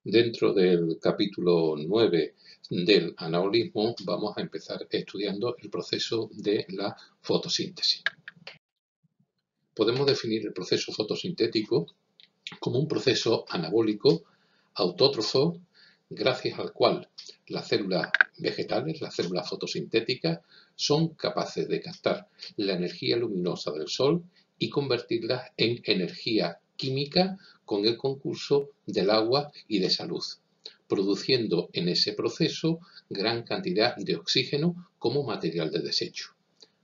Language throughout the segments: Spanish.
Dentro del capítulo 9 del anabolismo vamos a empezar estudiando el proceso de la fotosíntesis. Podemos definir el proceso fotosintético como un proceso anabólico autótrofo gracias al cual las células vegetales, las células fotosintéticas, son capaces de captar la energía luminosa del sol y convertirla en energía química con el concurso del agua y de esa luz, produciendo en ese proceso gran cantidad de oxígeno como material de desecho.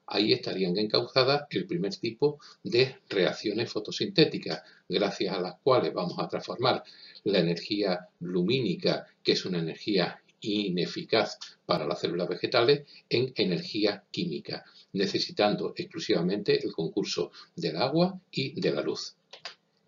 Ahí estarían encauzadas el primer tipo de reacciones fotosintéticas, gracias a las cuales vamos a transformar la energía lumínica, que es una energía ineficaz para las células vegetales, en energía química, necesitando exclusivamente el concurso del agua y de la luz.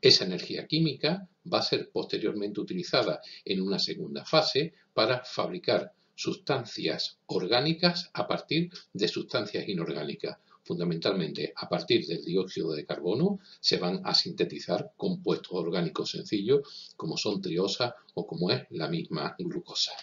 Esa energía química va a ser posteriormente utilizada en una segunda fase para fabricar sustancias orgánicas a partir de sustancias inorgánicas. Fundamentalmente, a partir del dióxido de carbono se van a sintetizar compuestos orgánicos sencillos como son triosas o como es la misma glucosa.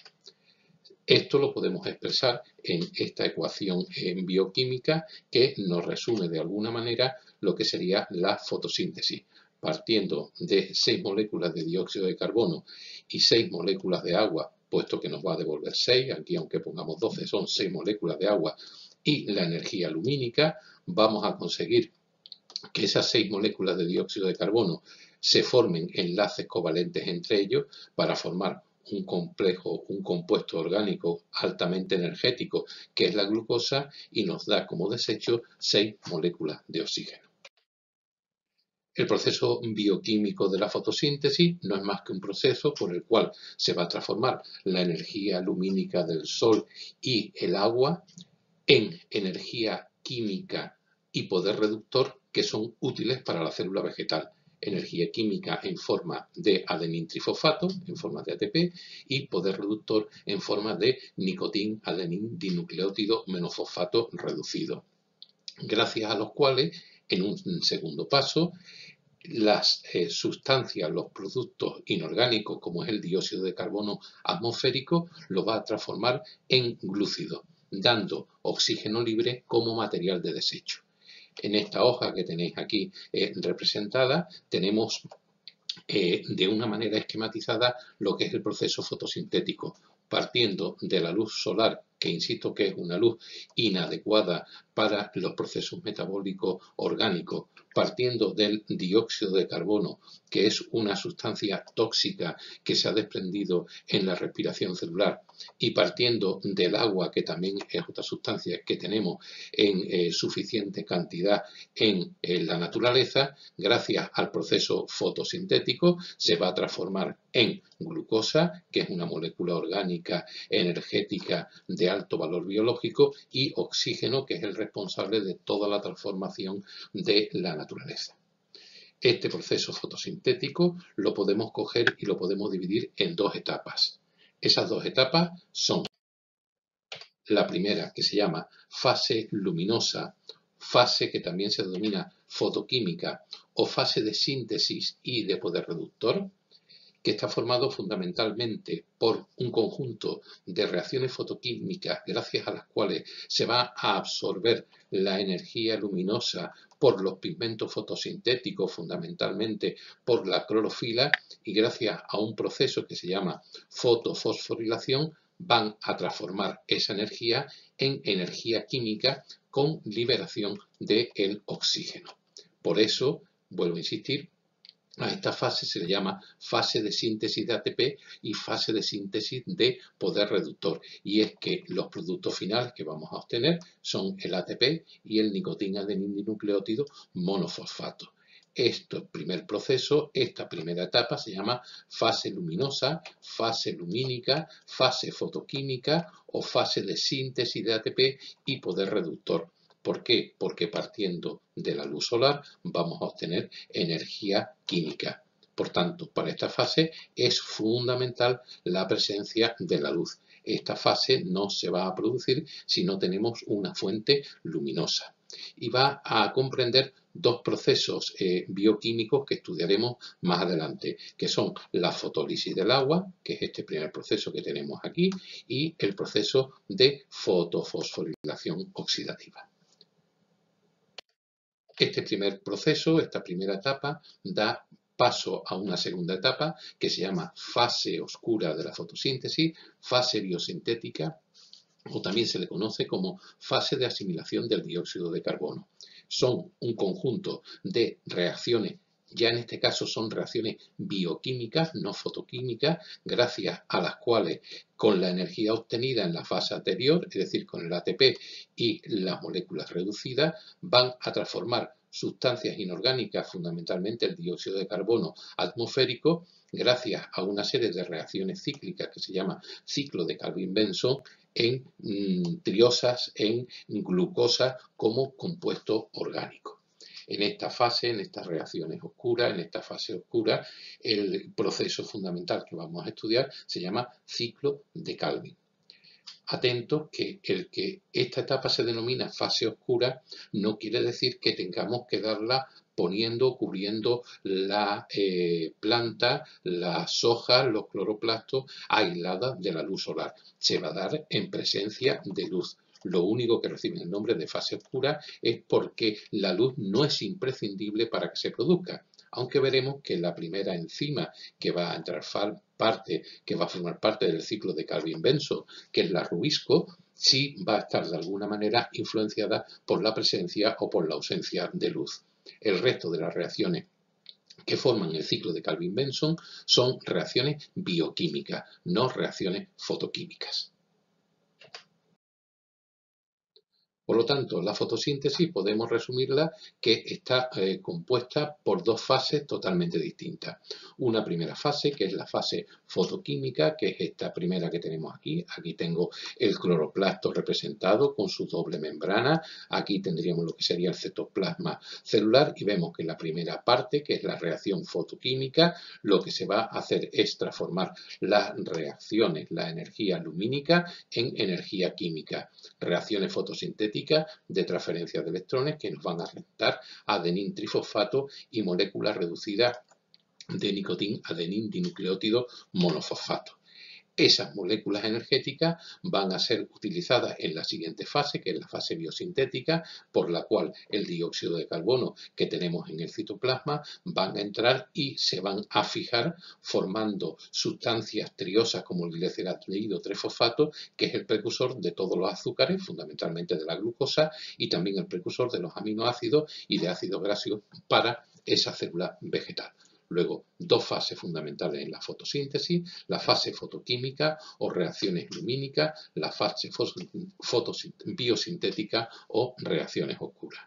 Esto lo podemos expresar en esta ecuación bioquímica que nos resume de alguna manera lo que sería la fotosíntesis. Partiendo de 6 moléculas de dióxido de carbono y 6 moléculas de agua, puesto que nos va a devolver 6, aquí aunque pongamos 12 son 6 moléculas de agua y la energía lumínica, vamos a conseguir que esas 6 moléculas de dióxido de carbono se formen enlaces covalentes entre ellos para formar un compuesto orgánico altamente energético que es la glucosa y nos da como desecho 6 moléculas de oxígeno. El proceso bioquímico de la fotosíntesis no es más que un proceso por el cual se va a transformar la energía lumínica del sol y el agua en energía química y poder reductor que son útiles para la célula vegetal. Energía química en forma de adenintrifosfato, en forma de ATP, y poder reductor en forma de nicotin-adenin dinucleótido menofosfato reducido, gracias a los cuales, en un segundo paso, las sustancias, los productos inorgánicos, como es el dióxido de carbono atmosférico, lo va a transformar en glúcido, dando oxígeno libre como material de desecho. En esta hoja que tenéis aquí representada, tenemos de una manera esquematizada lo que es el proceso fotosintético, partiendo de la luz solar, que insisto que es una luz inadecuada para los procesos metabólicos orgánicos, partiendo del dióxido de carbono, que es una sustancia tóxica que se ha desprendido en la respiración celular, y partiendo del agua, que también es otra sustancia que tenemos en suficiente cantidad en la naturaleza, gracias al proceso fotosintético se va a transformar en glucosa, que es una molécula orgánica energética de alto valor biológico, y oxígeno, que es el responsable de toda la transformación de la naturaleza. Este proceso fotosintético lo podemos coger y lo podemos dividir en dos etapas. Esas dos etapas son la primera, que se llama fase luminosa, fase que también se denomina fotoquímica o fase de síntesis y de poder reductor, que está formado fundamentalmente por un conjunto de reacciones fotoquímicas gracias a las cuales se va a absorber la energía luminosa por los pigmentos fotosintéticos, fundamentalmente por la clorofila, y gracias a un proceso que se llama fotofosforilación van a transformar esa energía en energía química con liberación del oxígeno. Por eso, vuelvo a insistir, a esta fase se le llama fase de síntesis de ATP y fase de síntesis de poder reductor. Y es que los productos finales que vamos a obtener son el ATP y el nicotin-adenin-dinucleótido monofosfato. Este primer proceso, esta primera etapa se llama fase luminosa, fase lumínica, fase fotoquímica o fase de síntesis de ATP y poder reductor. ¿Por qué? Porque partiendo de la luz solar vamos a obtener energía química. Por tanto, para esta fase es fundamental la presencia de la luz. Esta fase no se va a producir si no tenemos una fuente luminosa. Y va a comprender dos procesos bioquímicos que estudiaremos más adelante, que son la fotólisis del agua, que es este primer proceso que tenemos aquí, y el proceso de fotofosforilación oxidativa. Este primer proceso, esta primera etapa, da paso a una segunda etapa que se llama fase oscura de la fotosíntesis, fase biosintética, o también se le conoce como fase de asimilación del dióxido de carbono. Son un conjunto de reacciones, ya en este caso son reacciones bioquímicas, no fotoquímicas, gracias a las cuales con la energía obtenida en la fase anterior, es decir, con el ATP y las moléculas reducidas, van a transformar sustancias inorgánicas, fundamentalmente el dióxido de carbono atmosférico, gracias a una serie de reacciones cíclicas que se llama ciclo de Calvin-Benson, en triosas, en glucosa como compuesto orgánico. En esta fase, en estas reacciones oscuras, en esta fase oscura, el proceso fundamental que vamos a estudiar se llama ciclo de Calvin. Atentos que el que esta etapa se denomina fase oscura no quiere decir que tengamos que darla poniendo, cubriendo la planta, las hojas, los cloroplastos aisladas de la luz solar. Se va a dar en presencia de luz. Lo único que recibe el nombre de fase oscura es porque la luz no es imprescindible para que se produzca. Aunque veremos que la primera enzima que va a entrar que va a formar parte del ciclo de Calvin-Benson, que es la rubisco, sí va a estar de alguna manera influenciada por la presencia o por la ausencia de luz. El resto de las reacciones que forman el ciclo de Calvin-Benson son reacciones bioquímicas, no reacciones fotoquímicas. Por lo tanto, la fotosíntesis podemos resumirla que está compuesta por dos fases totalmente distintas. Una primera fase, que es la fase fotoquímica, que es esta primera que tenemos aquí. Aquí tengo el cloroplasto representado con su doble membrana. Aquí tendríamos lo que sería el citoplasma celular y vemos que en la primera parte, que es la reacción fotoquímica, lo que se va a hacer es transformar las reacciones, la energía lumínica en energía química. Reacciones fotosintéticas de transferencia de electrones que nos van a rentar adenín trifosfato y moléculas reducidas de nicotin-adenín dinucleótido monofosfato. Esas moléculas energéticas van a ser utilizadas en la siguiente fase, que es la fase biosintética, por la cual el dióxido de carbono que tenemos en el citoplasma van a entrar y se van a fijar formando sustancias triosas como el gliceraldehído 3-fosfato, que es el precursor de todos los azúcares, fundamentalmente de la glucosa, y también el precursor de los aminoácidos y de ácidos grasos para esa célula vegetal. Luego, dos fases fundamentales en la fotosíntesis, la fase fotoquímica o reacciones lumínicas, la fase biosintética o reacciones oscuras.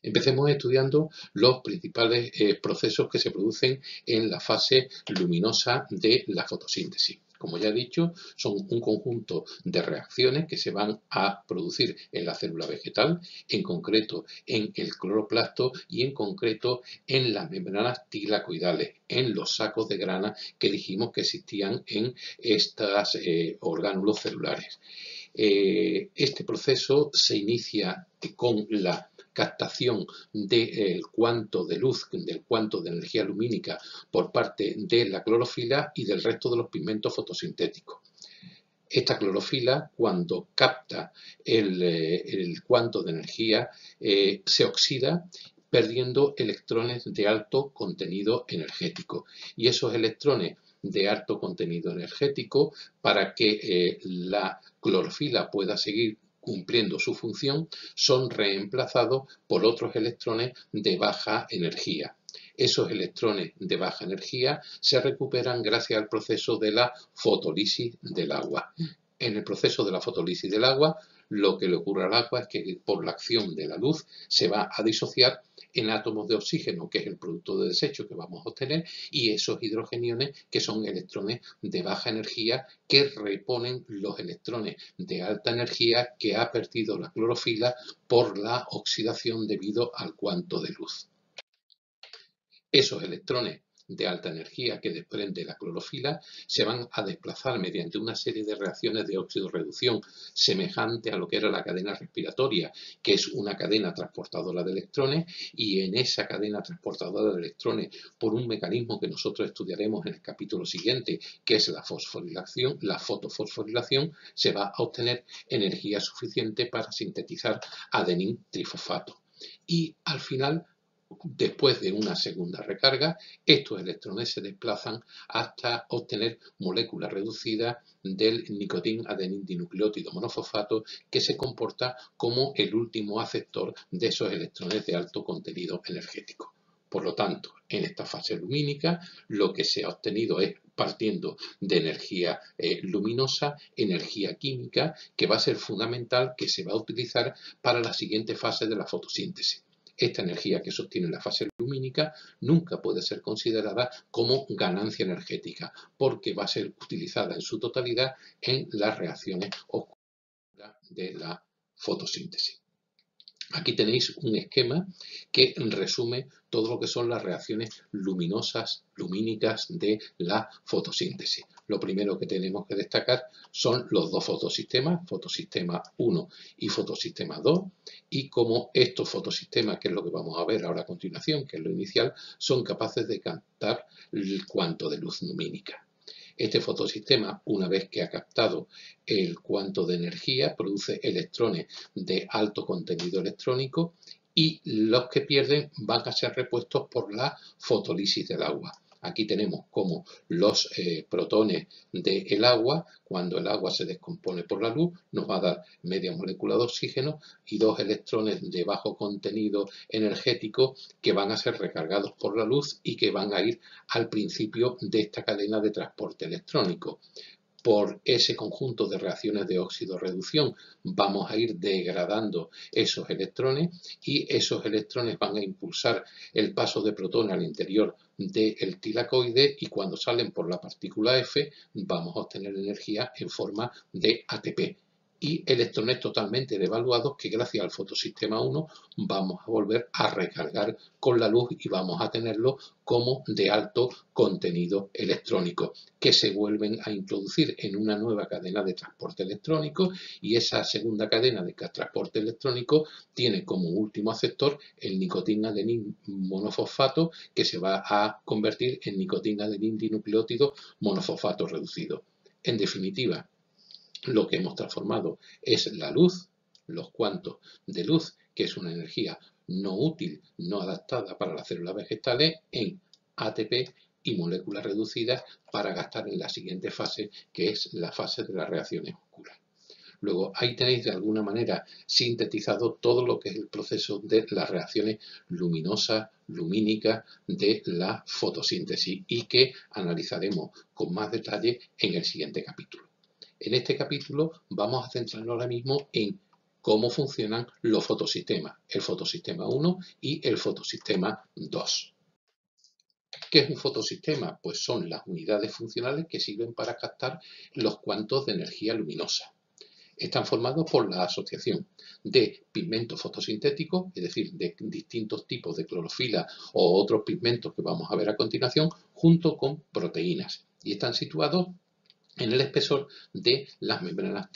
Empecemos estudiando los principales procesos que se producen en la fase luminosa de la fotosíntesis. Como ya he dicho, son un conjunto de reacciones que se van a producir en la célula vegetal, en concreto en el cloroplasto y en concreto en las membranas tilacoidales, en los sacos de grana que dijimos que existían en estos orgánulos celulares. Este proceso se inicia con la captación del cuanto de luz, del cuanto de energía lumínica por parte de la clorofila y del resto de los pigmentos fotosintéticos. Esta clorofila, cuando capta el cuanto de energía, se oxida perdiendo electrones de alto contenido energético. Y esos electrones de alto contenido energético, para que la clorofila pueda seguir cumpliendo su función, son reemplazados por otros electrones de baja energía. Esos electrones de baja energía se recuperan gracias al proceso de la fotólisis del agua. En el proceso de la fotólisis del agua, lo que le ocurre al agua es que por la acción de la luz se va a disociar en átomos de oxígeno, que es el producto de desecho que vamos a obtener, y esos hidrogeniones, que son electrones de baja energía, que reponen los electrones de alta energía que ha perdido la clorofila por la oxidación debido al cuanto de luz. Esos electrones de alta energía que desprende la clorofila se van a desplazar mediante una serie de reacciones de óxido-reducción semejante a lo que era la cadena respiratoria, que es una cadena transportadora de electrones, y en esa cadena transportadora de electrones, por un mecanismo que nosotros estudiaremos en el capítulo siguiente, que es la fosforilación, la fotofosforilación, se va a obtener energía suficiente para sintetizar adenín trifosfato. Y al final, después de una segunda recarga, estos electrones se desplazan hasta obtener moléculas reducidas del nicotín-adenín dinucleótido monofosfato, que se comporta como el último aceptor de esos electrones de alto contenido energético. Por lo tanto, en esta fase lumínica, lo que se ha obtenido es, partiendo de energía luminosa, energía química, que va a ser fundamental, que se va a utilizar para la siguiente fase de la fotosíntesis. Esta energía que sostiene la fase lumínica nunca puede ser considerada como ganancia energética, porque va a ser utilizada en su totalidad en las reacciones oscuras de la fotosíntesis. Aquí tenéis un esquema que resume todo lo que son las reacciones luminosas, lumínicas de la fotosíntesis. Lo primero que tenemos que destacar son los dos fotosistemas, fotosistema 1 y fotosistema 2, y cómo estos fotosistemas, que es lo que vamos a ver ahora a continuación, que es lo inicial, son capaces de captar el cuanto de luz lumínica. Este fotosistema, una vez que ha captado el cuanto de energía, produce electrones de alto contenido electrónico, y los que pierden van a ser repuestos por la fotolisis del agua. Aquí tenemos como los protones del agua, cuando el agua se descompone por la luz, nos va a dar media molécula de oxígeno y dos electrones de bajo contenido energético que van a ser recargados por la luz y que van a ir al principio de esta cadena de transporte electrónico. Por ese conjunto de reacciones de óxido-reducción vamos a ir degradando esos electrones, y esos electrones van a impulsar el paso de protones al interior del tilacoide, y cuando salen por la partícula F vamos a obtener energía en forma de ATP y electrones totalmente devaluados que gracias al fotosistema 1 vamos a volver a recargar con la luz y vamos a tenerlo como de alto contenido electrónico, que se vuelven a introducir en una nueva cadena de transporte electrónico, y esa segunda cadena de transporte electrónico tiene como último aceptor el nicotín-adenín monofosfato, que se va a convertir en nicotín-adenín dinucleótido monofosfato reducido. En definitiva, lo que hemos transformado es la luz, los cuantos de luz, que es una energía no útil, no adaptada para las células vegetales, en ATP y moléculas reducidas para gastar en la siguiente fase, que es la fase de las reacciones oscuras. Luego, ahí tenéis de alguna manera sintetizado todo lo que es el proceso de las reacciones luminosas, lumínicas de la fotosíntesis, y que analizaremos con más detalle en el siguiente capítulo. En este capítulo vamos a centrarnos ahora mismo en cómo funcionan los fotosistemas, el fotosistema 1 y el fotosistema 2. ¿Qué es un fotosistema? Pues son las unidades funcionales que sirven para captar los cuantos de energía luminosa. Están formados por la asociación de pigmentos fotosintéticos, es decir, de distintos tipos de clorofila o otros pigmentos que vamos a ver a continuación, junto con proteínas, y están situados en el espesor de las membranas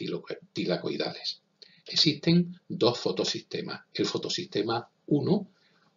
tilacoidales. Existen dos fotosistemas, el fotosistema 1,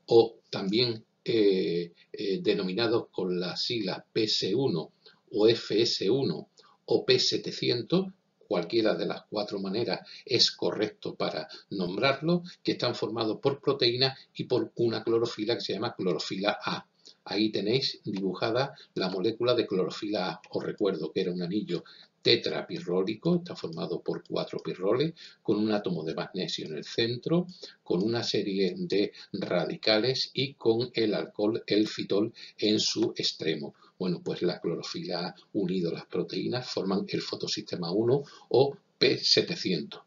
o también denominado con las siglas PS1 o FS1 o P700, cualquiera de las cuatro maneras es correcto para nombrarlo, que están formados por proteínas y por una clorofila que se llama clorofila A. Ahí tenéis dibujada la molécula de clorofila A. Os recuerdo que era un anillo tetrapirrólico, está formado por 4 pirroles, con un átomo de magnesio en el centro, con una serie de radicales y con el alcohol, el fitol, en su extremo. Bueno, pues la clorofila unido a las proteínas forman el fotosistema 1 o P700.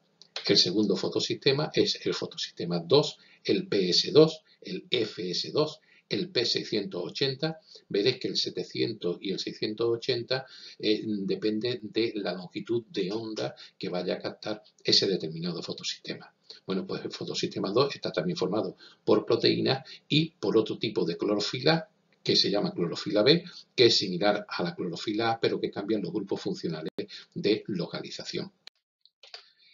El segundo fotosistema es el fotosistema 2, el PS2, el FS2, el P680. Veréis que el 700 y el 680 depende de la longitud de onda que vaya a captar ese determinado fotosistema. Bueno, pues el fotosistema 2 está también formado por proteínas y por otro tipo de clorofila que se llama clorofila B, que es similar a la clorofila A, pero que cambian los grupos funcionales de localización.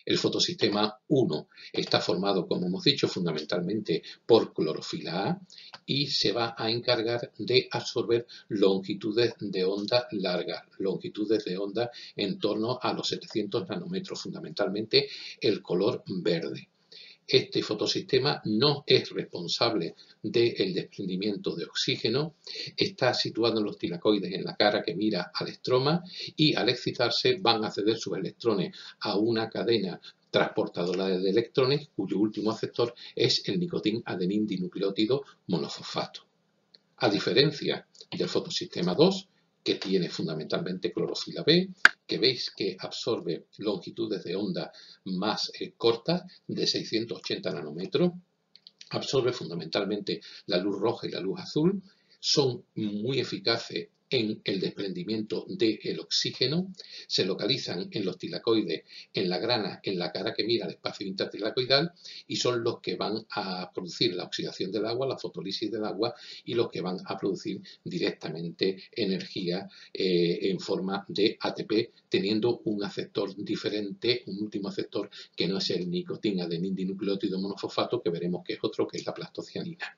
El fotosistema 1 está formado, como hemos dicho, fundamentalmente por clorofila A y se va a encargar de absorber longitudes de onda largas, longitudes de onda en torno a los 700 nanómetros, fundamentalmente el color verde. Este fotosistema no es responsable del desprendimiento de oxígeno, está situado en los tilacoides en la cara que mira al estroma y al excitarse van a ceder sus electrones a una cadena transportadora de electrones cuyo último aceptor es el nicotín-adenín dinucleótido monofosfato. A diferencia del fotosistema 2, que tiene fundamentalmente clorofila B, que veis que absorbe longitudes de onda más cortas, de 680 nanómetros, absorbe fundamentalmente la luz roja y la luz azul, son muy eficaces en el desprendimiento del oxígeno, se localizan en los tilacoides, en la grana, en la cara que mira al espacio intertilacoidal y son los que van a producir la oxidación del agua, la fotolisis del agua y los que van a producir directamente energía en forma de ATP, teniendo un aceptor diferente, un último aceptor que no es el nicotín-adenín dinucleótido monofosfato, que veremos que es otro, que es la plastocianina.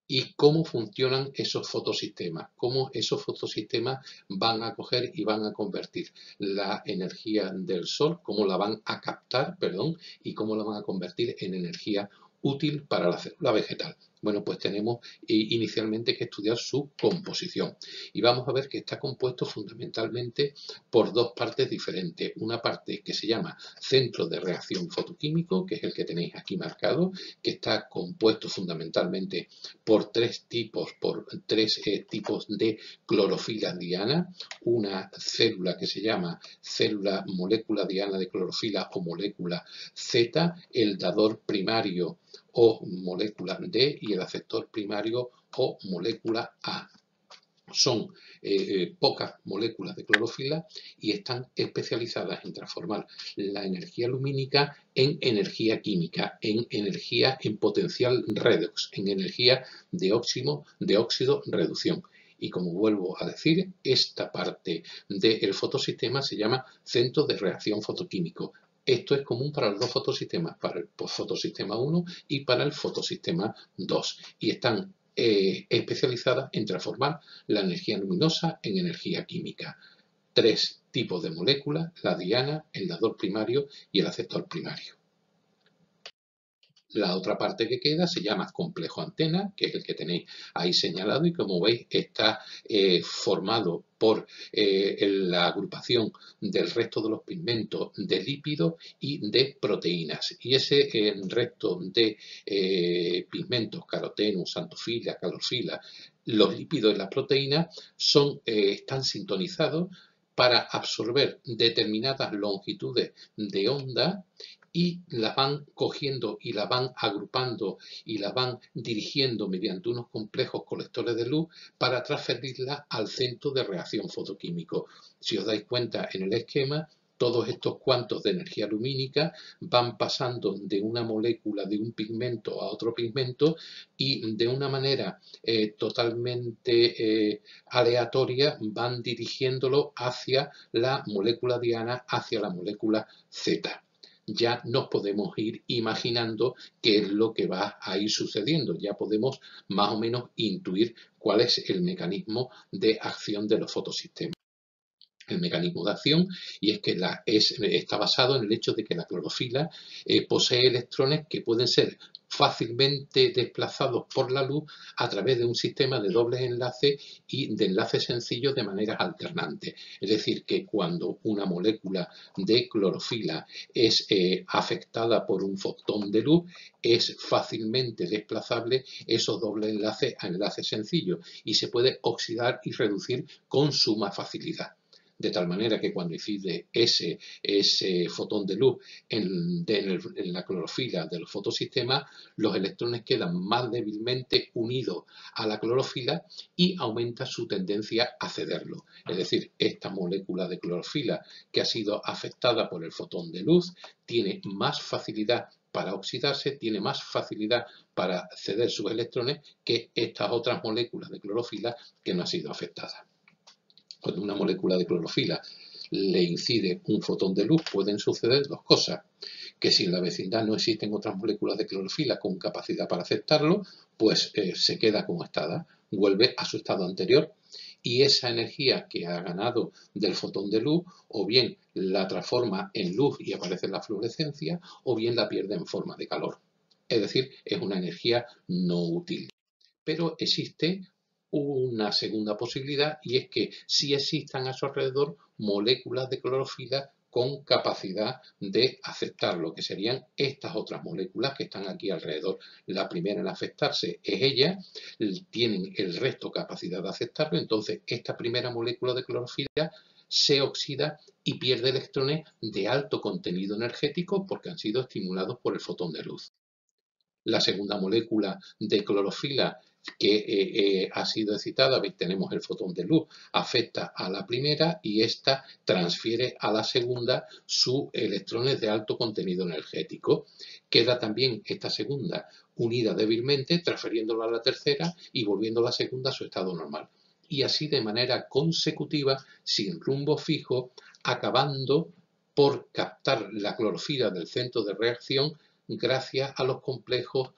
¿Y cómo funcionan esos fotosistemas? ¿Cómo esos fotosistemas van a coger y van a convertir la energía del sol, cómo la van a captar, perdón, y cómo la van a convertir en energía útil para la célula vegetal? Bueno, pues tenemos inicialmente que estudiar su composición y vamos a ver que está compuesto fundamentalmente por dos partes diferentes. Una parte que se llama centro de reacción fotoquímico, que es el que tenéis aquí marcado, que está compuesto fundamentalmente por tres tipos de clorofila diana, una célula que se llama célula molécula diana de clorofila o molécula Z, el dador primario o molécula D y el aceptor primario o molécula A. Son pocas moléculas de clorofila y están especializadas en transformar la energía lumínica en energía química, en energía en potencial redox, en energía de óxido reducción. Y como vuelvo a decir, esta parte del fotosistema se llama centro de reacción fotoquímico. Esto es común para los dos fotosistemas, para el fotosistema 1 y para el fotosistema 2. Y están especializadas en transformar la energía luminosa en energía química. Tres tipos de moléculas: la diana, el dador primario y el aceptor primario. La otra parte que queda se llama complejo antena, que es el que tenéis ahí señalado y como veis está formado por la agrupación del resto de los pigmentos de lípidos y de proteínas. Y ese resto de pigmentos, caroteno, xantofila, calorfila, los lípidos y las proteínas están sintonizados para absorber determinadas longitudes de onda y las van cogiendo y las van agrupando y las van dirigiendo mediante unos complejos colectores de luz para transferirlas al centro de reacción fotoquímico. Si os dais cuenta en el esquema, todos estos cuantos de energía lumínica van pasando de una molécula de un pigmento a otro pigmento y de una manera totalmente aleatoria van dirigiéndolo hacia la molécula diana, hacia la molécula Z. Ya nos podemos ir imaginando qué es lo que va a ir sucediendo. Ya podemos más o menos intuir cuál es el mecanismo de acción de los fotosistemas. El mecanismo de acción, y es que está basado en el hecho de que la clorofila posee electrones que pueden ser fácilmente desplazados por la luz a través de un sistema de dobles enlaces y de enlaces sencillos de maneras alternantes. Es decir, que cuando una molécula de clorofila es afectada por un fotón de luz, es fácilmente desplazable esos dobles enlaces a enlaces sencillos y se puede oxidar y reducir con suma facilidad. De tal manera que cuando incide ese fotón de luz en la clorofila de los fotosistemas, los electrones quedan más débilmente unidos a la clorofila y aumenta su tendencia a cederlo. Es decir, esta molécula de clorofila que ha sido afectada por el fotón de luz tiene más facilidad para oxidarse, tiene más facilidad para ceder sus electrones que estas otras moléculas de clorofila que no han sido afectadas. Cuando una molécula de clorofila le incide un fotón de luz, pueden suceder dos cosas: que si en la vecindad no existen otras moléculas de clorofila con capacidad para aceptarlo, pues se queda como está, vuelve a su estado anterior, y esa energía que ha ganado del fotón de luz o bien la transforma en luz y aparece en la fluorescencia, o bien la pierde en forma de calor. Es decir, es una energía no útil. Pero existe una segunda posibilidad, y es que sí existan a su alrededor moléculas de clorofila con capacidad de aceptar lo que serían estas otras moléculas que están aquí alrededor. La primera en afectarse es ella, tienen el resto capacidad de aceptarlo, entonces esta primera molécula de clorofila se oxida y pierde electrones de alto contenido energético porque han sido estimulados por el fotón de luz. La segunda molécula de clorofila que ha sido excitada, tenemos el fotón de luz, afecta a la primera y esta transfiere a la segunda sus electrones de alto contenido energético. Queda también esta segunda unida débilmente, transfiriéndola a la tercera y volviendo a la segunda a su estado normal. Y así de manera consecutiva, sin rumbo fijo, acabando por captar la clorofila del centro de reacción gracias a los complejos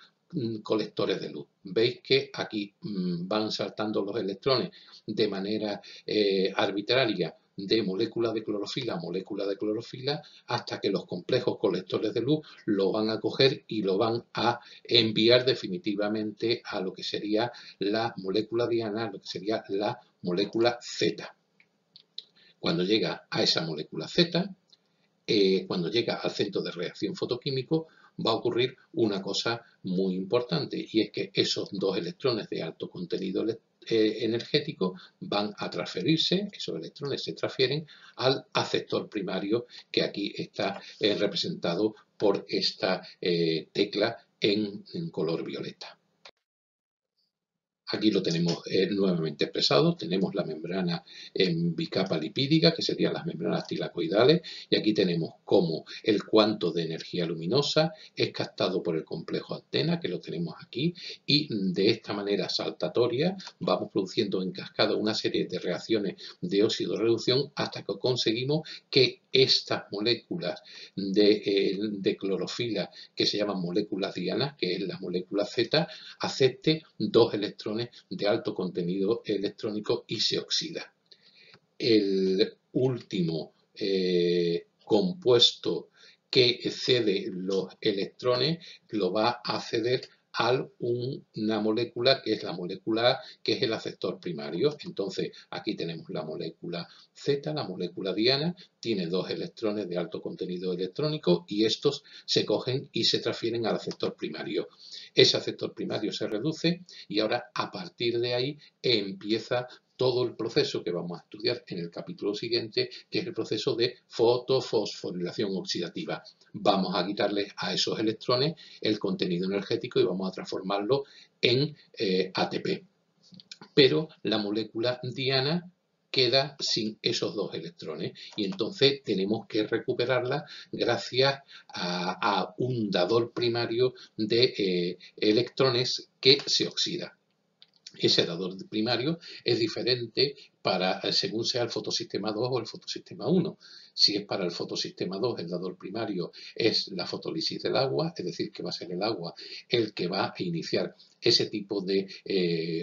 colectores de luz. Veis que aquí van saltando los electrones de manera arbitraria de molécula de clorofila a molécula de clorofila, hasta que los complejos colectores de luz lo van a coger y lo van a enviar definitivamente a lo que sería la molécula diana, lo que sería la molécula Z. Cuando llega a esa molécula Z, cuando llega al centro de reacción fotoquímico, va a ocurrir una cosa muy importante, y es que esos dos electrones de alto contenido energético van a transferirse, esos electrones se transfieren al aceptor primario, que aquí está representado por esta tecla en color violeta. Aquí lo tenemos nuevamente expresado. Tenemos la membrana en bicapa lipídica, que serían las membranas tilacoidales, y aquí tenemos cómo el cuanto de energía luminosa es captado por el complejo antena, que lo tenemos aquí, y de esta manera saltatoria vamos produciendo en cascada una serie de reacciones de óxido-reducción hasta que conseguimos que estas moléculas de clorofila, que se llaman moléculas dianas, que es la molécula Z, acepte dos electrones de alto contenido electrónico y se oxida. El último compuesto que cede los electrones lo va a ceder a una molécula que es la molécula A, que es el aceptor primario. Entonces aquí tenemos la molécula Z, la molécula diana, tiene dos electrones de alto contenido electrónico y estos se cogen y se transfieren al aceptor primario. Ese aceptor primario se reduce y ahora a partir de ahí empieza todo el proceso que vamos a estudiar en el capítulo siguiente, que es el proceso de fotofosforilación oxidativa. Vamos a quitarle a esos electrones el contenido energético y vamos a transformarlo en ATP. Pero la molécula diana queda sin esos dos electrones y entonces tenemos que recuperarla gracias a un dador primario de electrones que se oxida. Ese dador primario es diferente según sea el fotosistema 2 o el fotosistema 1. Si es para el fotosistema 2, el dador primario es la fotólisis del agua, es decir, que va a ser el agua el que va a iniciar ese tipo de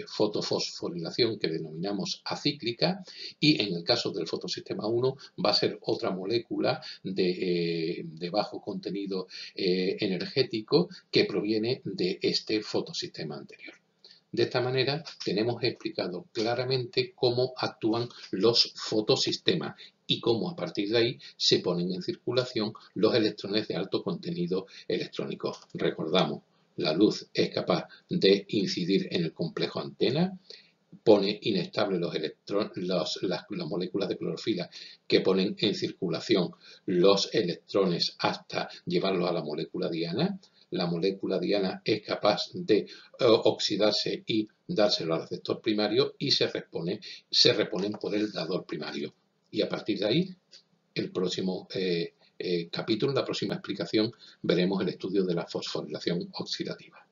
fotofosforilación que denominamos acíclica, y en el caso del fotosistema 1 va a ser otra molécula de bajo contenido energético que proviene de este fotosistema anterior. De esta manera tenemos explicado claramente cómo actúan los fotosistemas y cómo a partir de ahí se ponen en circulación los electrones de alto contenido electrónico. Recordamos, la luz es capaz de incidir en el complejo antena, pone inestables las moléculas de clorofila que ponen en circulación los electrones hasta llevarlos a la molécula diana. La molécula diana es capaz de oxidarse y dárselo al receptor primario y se reponen por el dador primario. Y a partir de ahí, el próximo capítulo, en la próxima explicación, veremos el estudio de la fosforilación oxidativa.